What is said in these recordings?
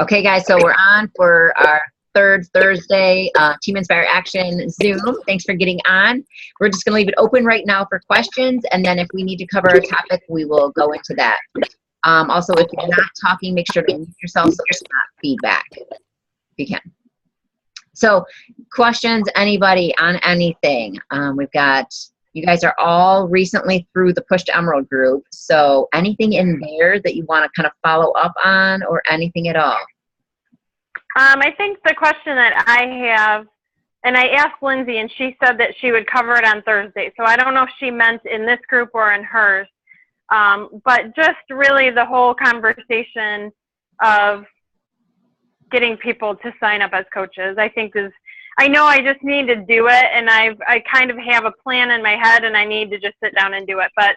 Okay, guys, so we're on for our third Thursday Team Inspire Action Zoom. Thanks for getting on. We're just going to leave it open right now for questions, and then if we need to cover a topic, we will go into that. Also, if you're not talking, make sure to mute yourself so there's not feedback, if you can. So, questions, anybody on anything? We've got, you guys are all recently through the Push to Emerald group, so anything in there that you want to kind of follow up on or anything at all? I think the question that I have, and I asked Lindsay and she said that she would cover it on Thursday, so I don't know if she meant in this group or in hers, but just really the whole conversation of getting people to sign up as coaches, I think is, I know I just need to do it, and I kind of have a plan in my head, and I need to just sit down and do it. But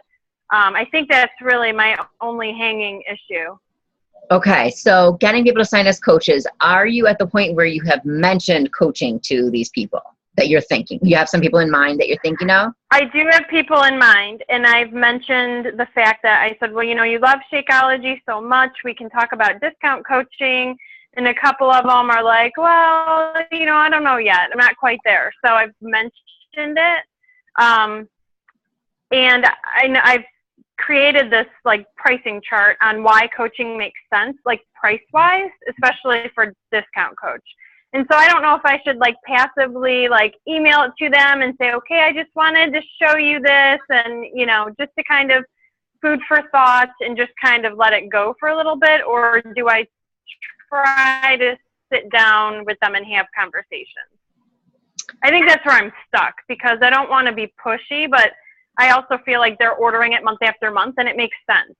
I think that's really my only hanging issue. Okay, so getting people to sign as coaches, are you at the point where you have mentioned coaching to these people that you're thinking? You have some people in mind that you're thinking of? I do have people in mind, and I've mentioned the fact that I said, well, you know, you love Shakeology so much, we can talk about discount coaching. And a couple of them are like, well, you know, I don't know yet. I'm not quite there. So I've mentioned it. And I've created this like pricing chart on why coaching makes sense, like price-wise, especially for discount coach. And so I don't know if I should like passively like email it to them and say, okay, I just wanted to show you this, and, you know, just to kind of food for thought and just kind of let it go for a little bit, or do I try to sit down with them and have conversations? I think that's where I'm stuck, because I don't want to be pushy, but I also feel like they're ordering it month after month, and it makes sense.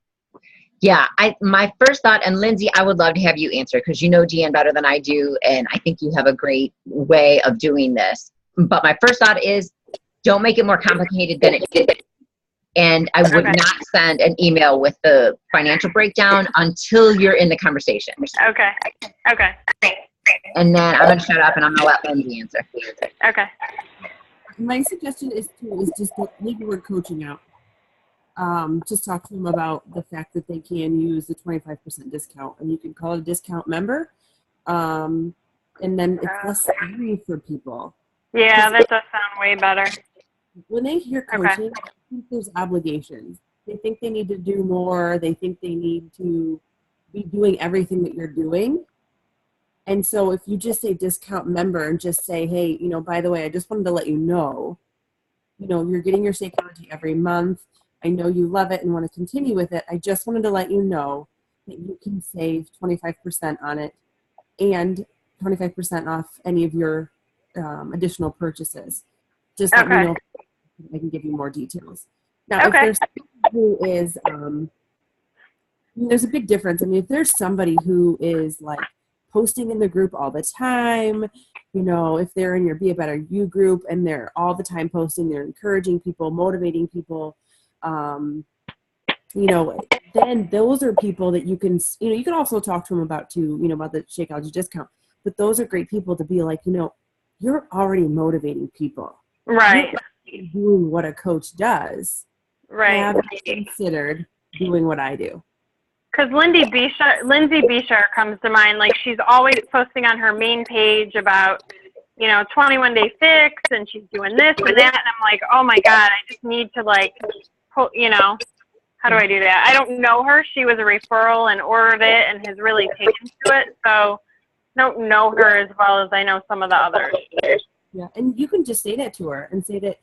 Yeah, my first thought, and Lindsay, I would love to have you answer because you know Deanne better than I do, and I think you have a great way of doing this. But my first thought is, don't make it more complicated than it is. And I would not send an email with the financial breakdown until you're in the conversation. Okay. Okay. And then I'm going to shut up and I'm going to let Lindsay answer. Okay. My suggestion is just to leave the word coaching out. Just talk to them about the fact that they can use the 25% discount, and you can call it a discount member. And then it's less free for people. Yeah, that does sound way better. When they hear coaching, I think there's obligations. They think they need to do more. They think they need to be doing everything that you're doing. And so if you just say discount member and just say, hey, you know, by the way, I just wanted to let you know, you're getting your Shakeology every month. I know you love it and want to continue with it. I just wanted to let you know that you can save 25% on it and 25% off any of your additional purchases. Just let me know. I can give you more details. Now, if there's somebody who is, there's a big difference. I mean, if there's somebody who is like posting in the group all the time, if they're in your Be a Better You group and they're all the time posting, they're encouraging people, motivating people, then those are people that you can, you can also talk to them about too, about the Shakeology discount. But those are great people to be like, you're already motivating people. Right. You're doing what a coach does. Right. Have you considered doing what I do? Because Lindsay Bishar comes to mind. Like, she's always posting on her main page about, 21-day fix, and she's doing this and that. And I'm like, oh my God, I just need to how do I do that? I don't know her. She was a referral and ordered it and has really taken to it. So I don't know her as well as I know some of the others. Yeah, and you can just say that to her and say that,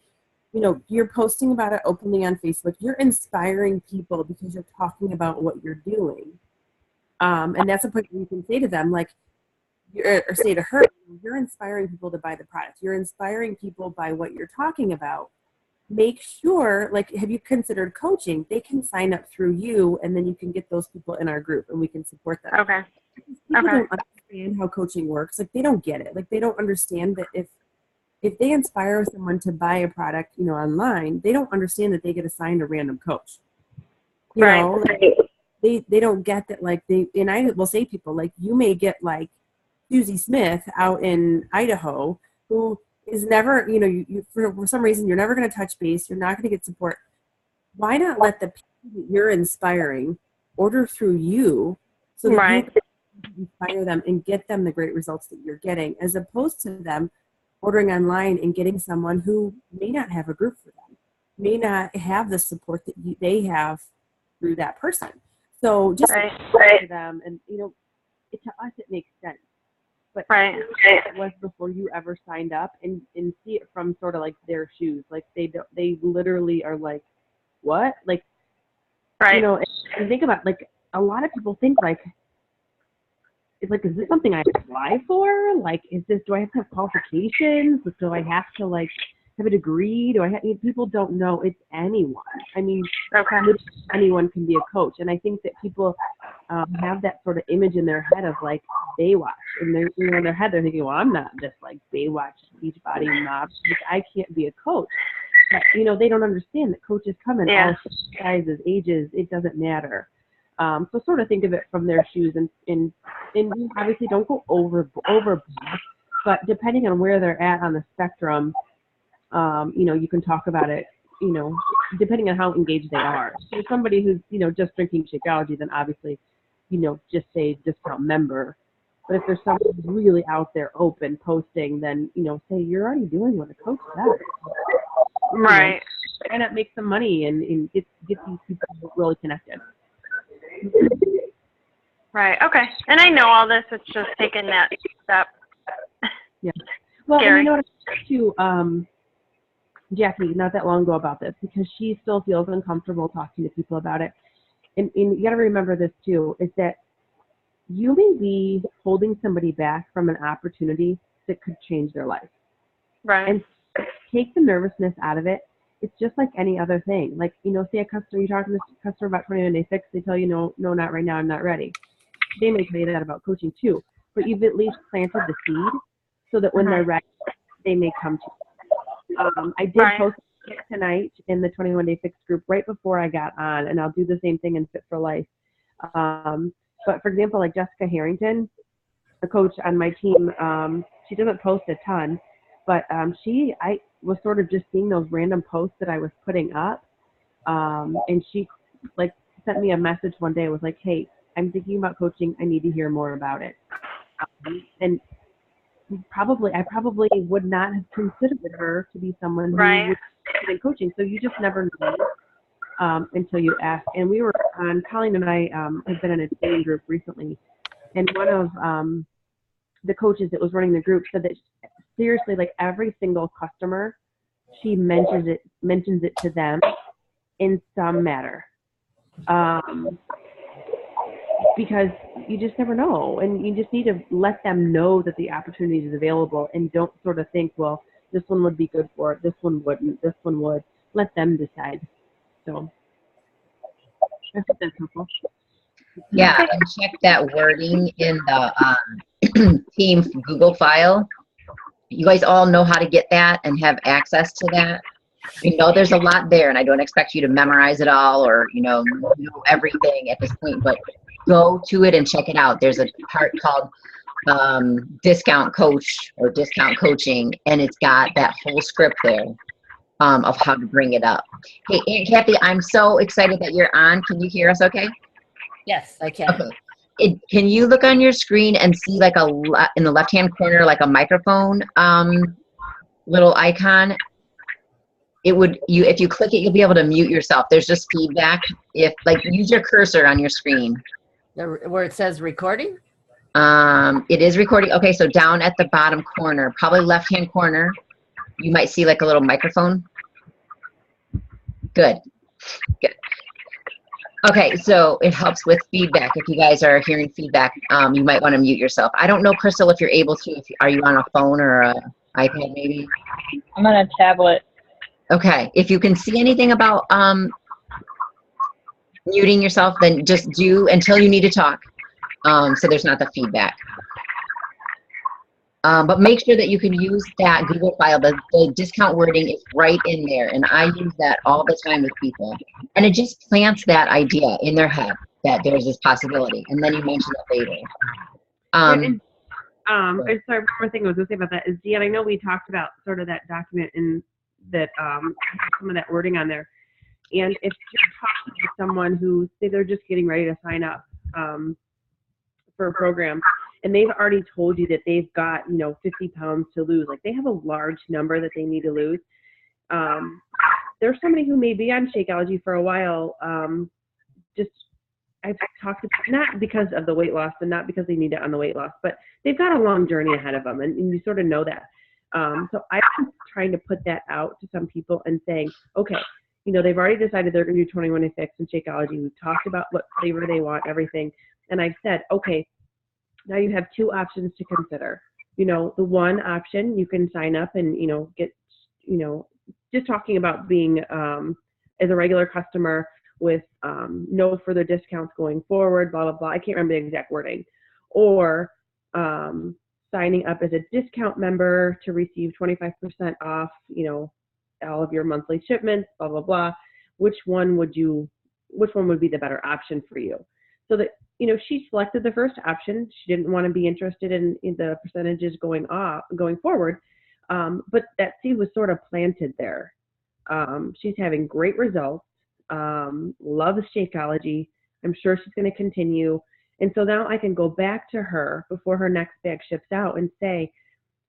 you're posting about it openly on Facebook. You're inspiring people because you're talking about what you're doing. And that's a point where you can say to them, or say to her, you're inspiring people to buy the product. You're inspiring people by what you're talking about. Make sure, have you considered coaching? They can sign up through you, and then you can get those people in our group, and we can support them. Okay. People don't understand how coaching works. They don't get it. They don't understand that if they inspire someone to buy a product, online, they don't understand that they get assigned a random coach. They don't get that, and I will say people, you may get Susie Smith out in Idaho, who is never, you for some reason, you're never going to touch base. You're not going to get support. Why not let the people that you're inspiring order through you so that you can inspire them and get them the great results that you're getting, as opposed to them ordering online and getting someone who may not have a group for them, may not have the support that they have through that person. So just to them, and to us it makes sense. But it was before you ever signed up, and see it from sort of like their shoes. Like they literally are like, what? Like, and think about, like, a lot of people think like, it's like, is this something I apply for? Like, do I have to have qualifications? Do I have to like have a degree? People don't know. It's anyone. I mean, anyone can be a coach. And I think that people have that sort of image in their head of like Baywatch, and they're, in their head they're thinking, well, I'm not just like Baywatch, Beachbody mob. I can't be a coach. But, they don't understand that coaches come in all sizes, ages. It doesn't matter. So sort of think of it from their shoes, and obviously don't go overboard, but depending on where they're at on the spectrum, you can talk about it, depending on how engaged they are. So if somebody who's, just drinking Shakeology, then obviously, just say discount member. But if there's somebody who's really out there open, posting, then, say you're already doing what a coach does. Right. Why not make some money and get these people really connected? Right. Okay. And I know all this. It's just taking that step. Yeah. Well, Scary. and I talked to Jackie not that long ago about this, because she still feels uncomfortable talking to people about it. And you got to remember this too, is that you may be holding somebody back from an opportunity that could change their life. Right. And take the nervousness out of it. It's just like any other thing. Like, say you're talking to a customer about 21-day fix, they tell you, no, not right now, I'm not ready. They may tell you that about coaching too, but you've at least planted the seed so that when they're ready, they may come to you. I did post it tonight in the 21-day fix group right before I got on, and I'll do the same thing in Fit for Life. But for example, like Jessica Harrington, the coach on my team, she doesn't post a ton, but I was sort of just seeing those random posts that I was putting up, and she like sent me a message one day. It was like, hey, I'm thinking about coaching. I need to hear more about it. And I probably would not have considered her to be someone who would be in coaching. So you just never know until you ask. And we were on, Colleen and I have been in a training group recently, and one of the coaches that was running the group said that seriously, like every single customer, she mentions it to them in some matter. Because you just never know, and you just need to let them know that the opportunity is available, and don't sort of think, well, this one would be good for it, this one wouldn't, this one would. Let them decide. So I think that's helpful. Yeah, and check that wording in the team Google file. You guys all know how to get that and have access to that. We know there's a lot there, and I don't expect you to memorize it all or know everything at this point, but go to it and check it out. There's a part called discount coach or discount coaching, and it's got that whole script there of how to bring it up. Hey, Aunt Kathy, I'm so excited that you're on. Can you hear us okay? Yes, I can. Okay. Can you look on your screen and see like in the left-hand corner, like a microphone little icon? If you click it, you'll be able to mute yourself. There's just feedback. Use your cursor on your screen. Where it says recording? It is recording. Okay, so down at the bottom corner, probably left-hand corner, you might see like a little microphone. Good. Okay, so it helps with feedback. If you guys are hearing feedback, you might want to mute yourself. I don't know, Crystal, if you're able to. Are you on a phone or an iPad maybe? I'm on a tablet. Okay, if you can see anything about muting yourself, then just do until you need to talk, so there's not the feedback. But make sure that you can use that Google file. The discount wording is right in there, and I use that all the time with people. And it just plants that idea in their head that there's this possibility, and then you mention it later. Sorry, one more thing I was going to say about that is, Deanne, I know we talked about sort of that document and that some of that wording on there. And if you're talking to someone who, say they're just getting ready to sign up for a program, and they've already told you that they've got, 50 pounds to lose. Like they have a large number that they need to lose. There's somebody who may be on Shakeology for a while. I've talked about, not because of the weight loss and not because they need it on the weight loss, but they've got a long journey ahead of them, and you sort of know that. So I'm trying to put that out to some people and saying, okay, they've already decided they're going to do 21 Day Fix and Shakeology. We've talked about what flavor they want, everything. And I've said, okay, now you have two options to consider. The one option, you can sign up and, get, just talking about being as a regular customer with no further discounts going forward, blah, blah, blah. I can't remember the exact wording. Or signing up as a discount member to receive 25% off, all of your monthly shipments, blah, blah, blah. Which one would be the better option for you? So that, she selected the first option. She didn't want to be interested in the percentages going forward. But that seed was sort of planted there. She's having great results. Loves Shakeology. I'm sure she's going to continue. And so now I can go back to her before her next bag ships out and say,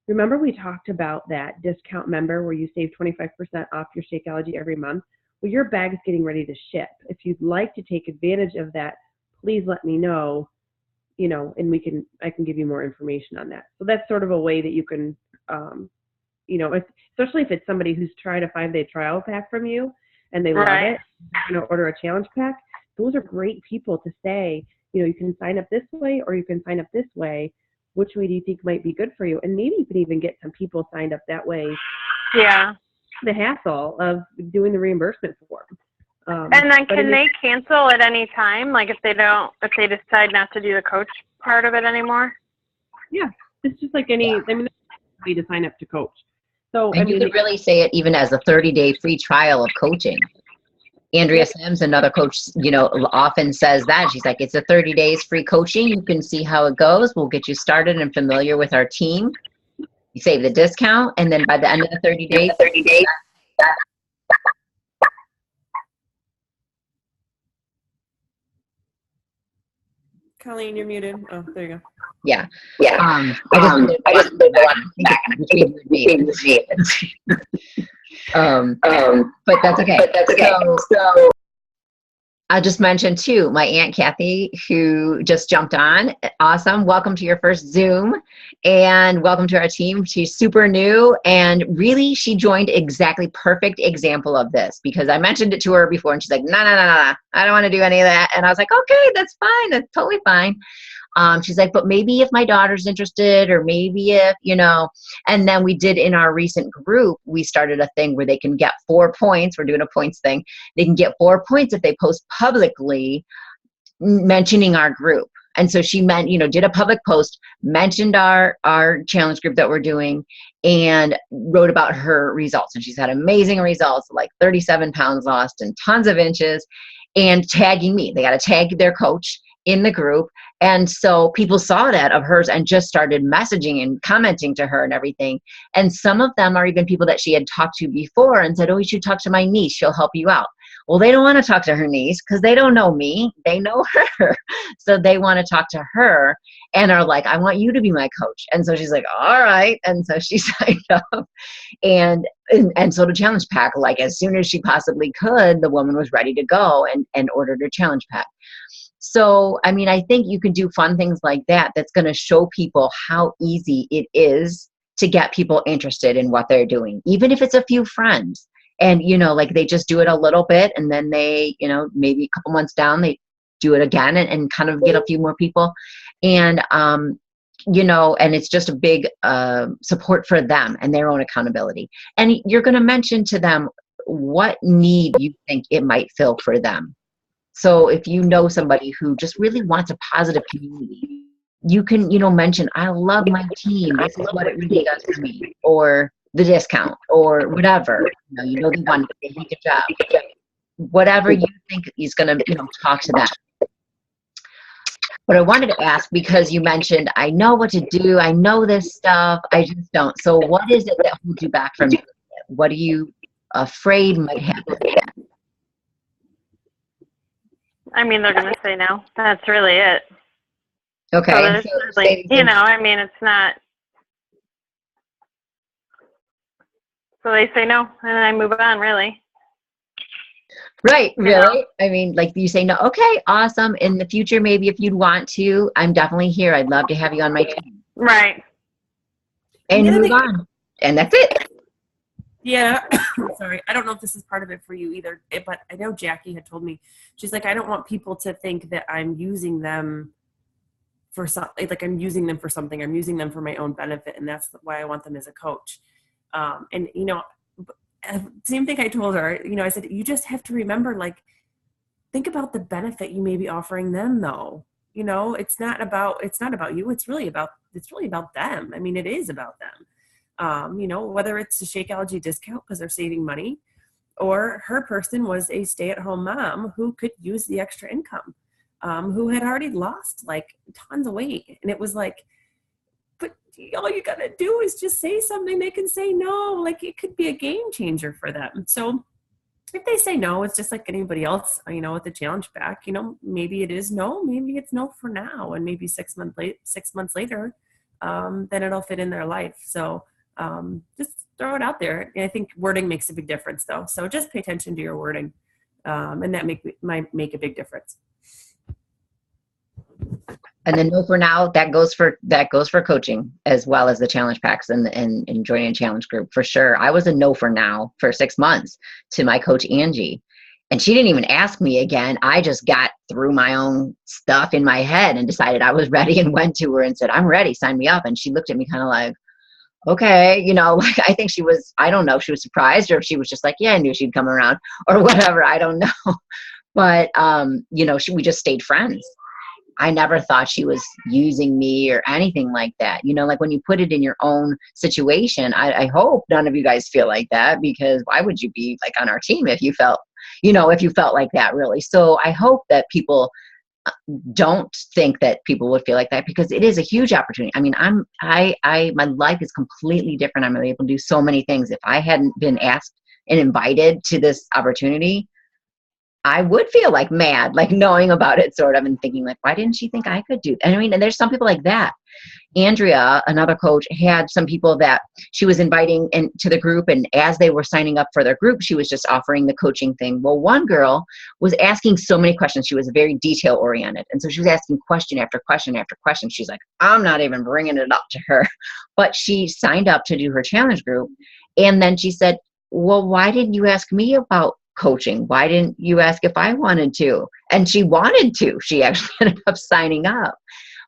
remember we talked about that discount member where you save 25% off your Shakeology every month? Well, your bag is getting ready to ship. If you'd like to take advantage of that, please let me know, and I can give you more information on that. So that's sort of a way that you can, especially if it's somebody who's tried a 5-day trial pack from you and they love it, order a challenge pack. Those are great people to say, you can sign up this way or you can sign up this way. Which way do you think might be good for you? And maybe you can even get some people signed up that way. Yeah. The hassle of doing the reimbursement form. And then can they cancel at any time? Like if they decide not to do the coach part of it anymore? Yeah. It's just like any, way to sign up to coach. So and you could really say it even as a 30-day free trial of coaching. Andrea Sims, another coach, often says that. She's like, it's a 30 days free coaching. You can see how it goes. We'll get you started and familiar with our team. You save the discount, and then by the end of the 30 days, Colleen, you're muted. Oh, there you go. Yeah. I just did but that's okay. So I just mentioned too, my Aunt Kathy, who just jumped on. Awesome. Welcome to your first Zoom and welcome to our team. She's super new and really she joined exactly perfect example of this because I mentioned it to her before and she's like, no, I don't want to do any of that. And I was like, okay, that's fine. That's totally fine. She's like, but maybe if my daughter's interested or maybe if, and then we did in our recent group, we started a thing where they can get 4 points. We're doing a points thing. They can get 4 points if they post publicly mentioning our group. And so she did a public post, mentioned our challenge group that we're doing and wrote about her results. And she's had amazing results, like 37 pounds lost and tons of inches and tagging me. They got to tag their coach in the group. And so people saw that of hers and just started messaging and commenting to her and everything. And some of them are even people that she had talked to before and said, oh, you should talk to my niece. She'll help you out. Well, they don't want to talk to her niece because they don't know me. They know her. So they want to talk to her and are like, I want you to be my coach. And so she's like, all right. And so she signed up and so the challenge pack, like as soon as she possibly could, the woman was ready to go and ordered her challenge pack. So, I think you can do fun things like that. That's going to show people how easy it is to get people interested in what they're doing, even if it's a few friends. And, like they just do it a little bit and then they, maybe a couple months down, they do it again and kind of get a few more people. And, and it's just a big support for them and their own accountability. And you're going to mention to them what need you think it might fill for them. So if you know somebody who just really wants a positive community, you can, mention, I love my team. This is what it really does for me. Or the discount or whatever. They want to do a good job. Whatever you think is going to, talk to them. But I wanted to ask, because you mentioned, I know what to do. I know this stuff. I just don't. So what is it that holds you back from doing it? What are you afraid might happen? They're going to say no. That's really it. Okay. So And there's so like, savings you and- know, I mean, it's not. So they say no, and then I move on, really. Right, You know? really? I mean, like you say, no, okay, awesome. In the future, maybe if you'd want to, I'm definitely here. I'd love to have you on my team. Right. And the other move thing- on. And that's it. Yeah, sorry. I don't know if this is part of it for you either, but I know Jackie had told me, she's like, I don't want people to think that I'm using them for something, like I'm using them for something. I'm using them for my own benefit, and that's why I want them as a coach. And, you know, same thing I told her, you know, I said, you just have to remember, like, think about the benefit you may be offering them, though. You know, it's not about you. It's really about them. I mean, it is about them. You know, whether it's a Shakeology discount because they're saving money, or her person was a stay-at-home mom who could use the extra income, who had already lost like tons of weight. And it was like, but all you gotta do is just say something. They can say no. Like, it could be a game changer for them. So if they say no, it's just like anybody else, you know, with the challenge pack, you know, maybe it is no, maybe it's no for now. And maybe 6 months later, then it'll fit in their life. So just throw it out there. And I think wording makes a big difference, though. So just pay attention to your wording, and that might make a big difference. And then no for now, that goes for coaching as well as the challenge packs and joining a challenge group for sure. I was a no for now for 6 months to my coach, Angie. And she didn't even ask me again. I just got through my own stuff in my head and decided I was ready and went to her and said, I'm ready, sign me up. And she looked at me kind of like, okay, you know, like I think she was, I don't know if she was surprised or if she was just like, yeah, I knew she'd come around or whatever. I don't know. But, you know, we just stayed friends. I never thought she was using me or anything like that. You know, like when you put it in your own situation, I hope none of you guys feel like that, because why would you be like on our team if you felt, you know, if you felt like that really? So I hope that people don't think that people would feel like that, because it is a huge opportunity. I mean, my life is completely different. I'm able to do so many things. If I hadn't been asked and invited to this opportunity, I would feel like mad, like knowing about it sort of and thinking like, why didn't she think I could do that? I mean, and there's some people like that. Andrea, another coach, had some people that she was inviting into the group, and as they were signing up for their group, she was just offering the coaching thing. Well, one girl was asking so many questions. She was very detail oriented. And so she was asking question after question after question. She's like, I'm not even bringing it up to her. But she signed up to do her challenge group. And then she said, well, why didn't you ask me about coaching? Why didn't you ask if I wanted to? And she wanted to. She actually ended up signing up.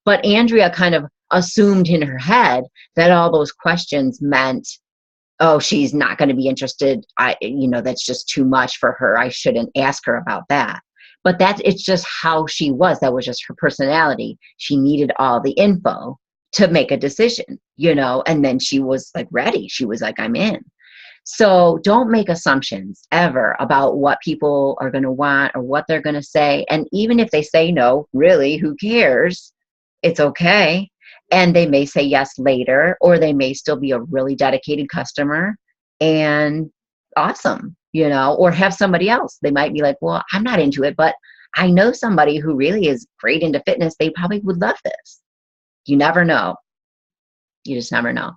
But Andrea kind of assumed in her head that all those questions meant, oh, she's not going to be interested. You know, that's just too much for her. I shouldn't ask her about that. But it's just how she was. That was just her personality. She needed all the info to make a decision, you know, and then she was like ready. She was like, I'm in. So don't make assumptions ever about what people are going to want or what they're going to say. And even if they say no, really, who cares? It's okay. And they may say yes later, or they may still be a really dedicated customer and awesome, you know, or have somebody else. They might be like, well, I'm not into it, but I know somebody who really is great into fitness. They probably would love this. You never know. You just never know.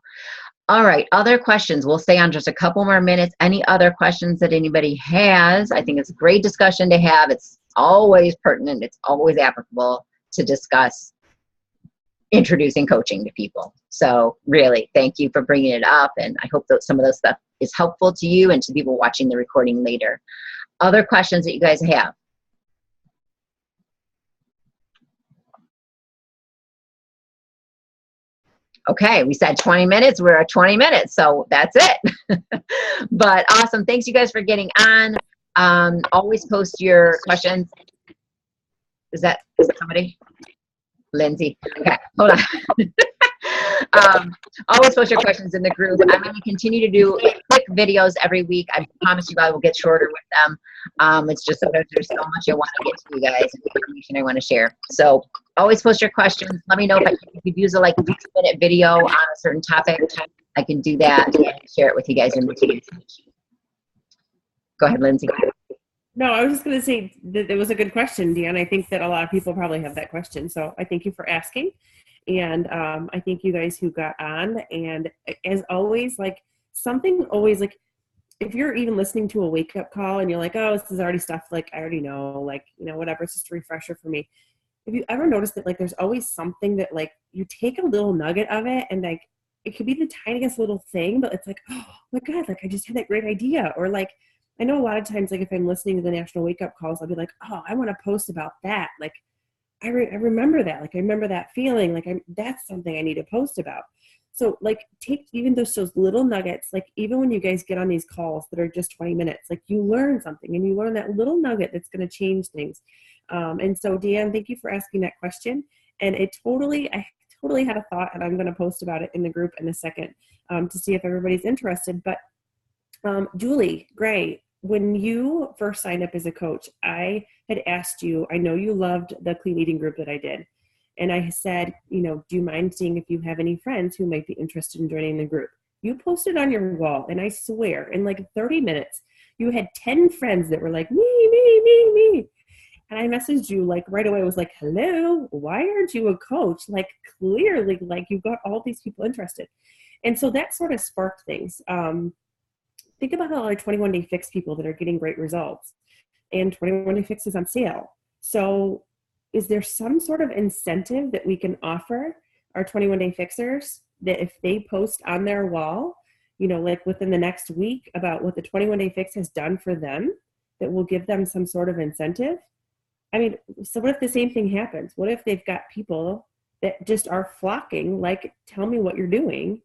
All right, other questions. We'll stay on just a couple more minutes. Any other questions that anybody has? I think it's a great discussion to have. It's always pertinent. It's always applicable to discuss introducing coaching to people. So really, thank you for bringing it up. And I hope that some of those stuff is helpful to you and to people watching the recording later. Other questions that you guys have? Okay, we said 20 minutes. We're at 20 minutes, so that's it. But awesome. Thanks, you guys, for getting on. Always post your questions. Is that somebody? Lindsay. Okay, hold on. Always post your questions in the group. I'm going to continue to do quick videos every week. I promise you I will get shorter with them. It's just sometimes there's so much I want to get to you guys and information I want to share. So always post your questions. Let me know if you could use a like 2-minute video on a certain topic. I can do that and share it with you guys in the team. Go ahead, Lindsay. No, I was just going to say that it was a good question, Deanne. I think that a lot of people probably have that question. So I thank you for asking. And I thank you guys who got on. And as always, like something always like, if you're even listening to a wake up call and you're like, oh, this is already stuff like I already know, like, you know, whatever, it's just a refresher for me. Have you ever noticed that like there's always something that like you take a little nugget of it and like it could be the tiniest little thing, but it's like, oh my God, like I just had that great idea. Or like, I know a lot of times, like if I'm listening to the National Wake Up Calls, I'll be like, oh, I want to post about that. Like, I remember that. Like, I remember that feeling. Like, that's something I need to post about. So, like, take even those little nuggets. Like, even when you guys get on these calls that are just 20 minutes, like, you learn something and you learn that little nugget that's going to change things. And so, Deanne, thank you for asking that question. And I totally had a thought, and I'm going to post about it in the group in a second to see if everybody's interested. But Julie Gray, when you first signed up as a coach, I had asked you, I know you loved the clean eating group that I did. And I said, you know, do you mind seeing if you have any friends who might be interested in joining the group? You posted on your wall, and I swear, in like 30 minutes, you had 10 friends that were like, me. And I messaged you like right away. I was like, hello, why aren't you a coach? Like clearly, like you've got all these people interested. And so that sort of sparked things. Think about all our 21-day fix people that are getting great results, and 21-day fix is on sale. So is there some sort of incentive that we can offer our 21-day fixers that if they post on their wall, you know, like within the next week about what the 21-day fix has done for them, that will give them some sort of incentive? I mean, so what if the same thing happens? What if they've got people that just are flocking, like, tell me what you're doing?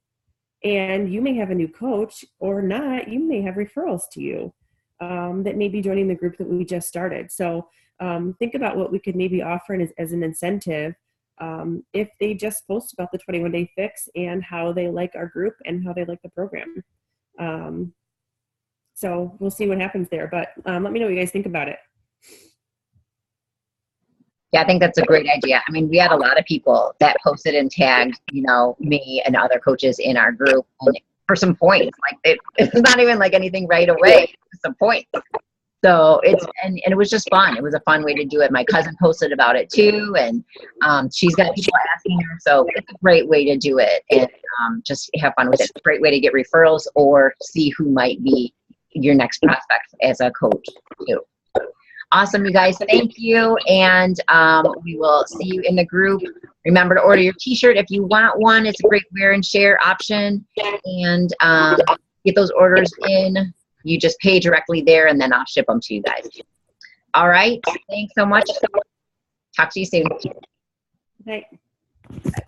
And you may have a new coach or not, you may have referrals to you that may be joining the group that we just started. So think about what we could maybe offer as an incentive if they just post about the 21-day fix and how they like our group and how they like the program. So we'll see what happens there, but let me know what you guys think about it. Yeah, I think that's a great idea. I mean, we had a lot of people that posted and tagged, you know, me and other coaches in our group and for some points. Like it's not even like anything right away, some points. So and it was just fun. It was a fun way to do it. My cousin posted about it too, and she's got people asking her. So it's a great way to do it and just have fun with it. It's a great way to get referrals or see who might be your next prospect as a coach too. Awesome, you guys. Thank you. And we will see you in the group. Remember to order your t-shirt if you want one. It's a great wear and share option. And get those orders in. You just pay directly there, and then I'll ship them to you guys. All right. Thanks so much. Talk to you soon. Bye. Bye.